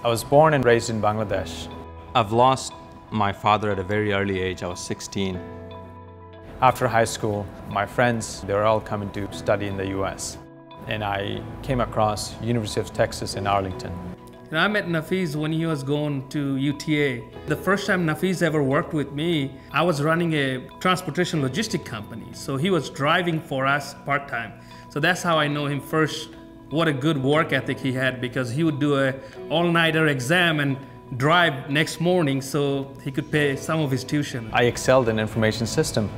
I was born and raised in Bangladesh. I've lost my father at a very early age. I was 16. After high school, my friends, they were all coming to study in the US. And I came across University of Texas in Arlington. And I met Nafees when he was going to UTA. The first time Nafees ever worked with me, I was running a transportation logistic company. So he was driving for us part-time. So that's how I know him first. What a good work ethic he had, because he would do a all-nighter exam and drive next morning so he could pay some of his tuition. I excelled in information system,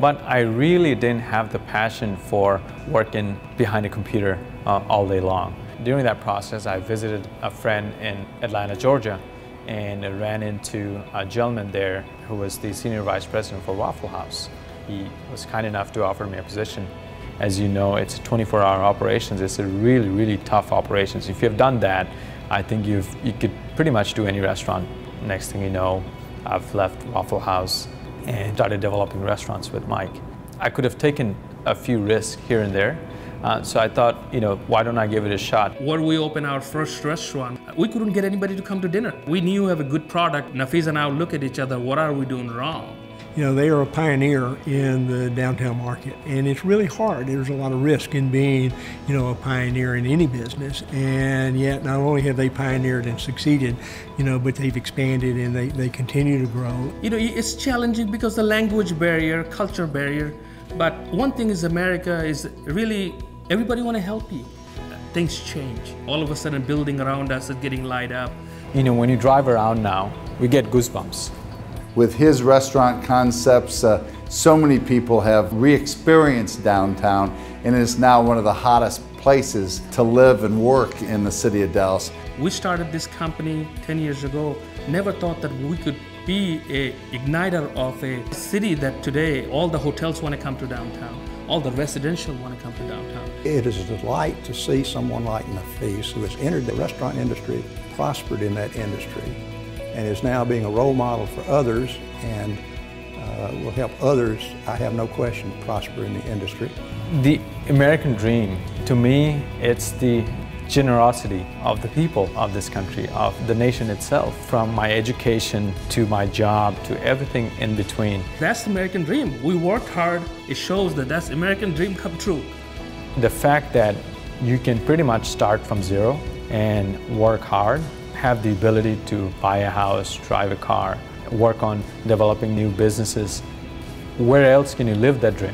but I really didn't have the passion for working behind a computer all day long. During that process, I visited a friend in Atlanta, Georgia, and I ran into a gentleman there who was the senior vice president for Waffle House. He was kind enough to offer me a position. As you know, it's 24-hour operations. It's a really, really tough operations. If you've done that, I think you could pretty much do any restaurant. Next thing you know, I've left Waffle House and started developing restaurants with Mike. I could have taken a few risks here and there, so I thought, why don't I give it a shot? When we opened our first restaurant, we couldn't get anybody to come to dinner. We knew we have a good product. Nafees and I would look at each other, what are we doing wrong? They are a pioneer in the downtown market, and it's really hard. There's a lot of risk in being, a pioneer in any business, and yet not only have they pioneered and succeeded, but they've expanded and they continue to grow. It's challenging because the language barrier, culture barrier, but one thing is America is really, everybody want to help you. Things change. All of a sudden, a building around us is getting light up. When you drive around now, we get goosebumps. With his restaurant concepts, so many people have re-experienced downtown, and it is now one of the hottest places to live and work in the city of Dallas. We started this company 10 years ago. Never thought that we could be an igniter of a city that today all the hotels want to come to downtown. All the residential want to come to downtown. It is a delight to see someone like Nafees, who has entered the restaurant industry, prospered in that industry, and is now being a role model for others and will help others, I have no question, prosper in the industry. The American dream, to me, it's the generosity of the people of this country, of the nation itself, from my education to my job to everything in between. That's the American dream. We worked hard. It shows that that's American dream come true. The fact that you can pretty much start from zero and work hard, have the ability to buy a house, drive a car, work on developing new businesses. Where else can you live that dream?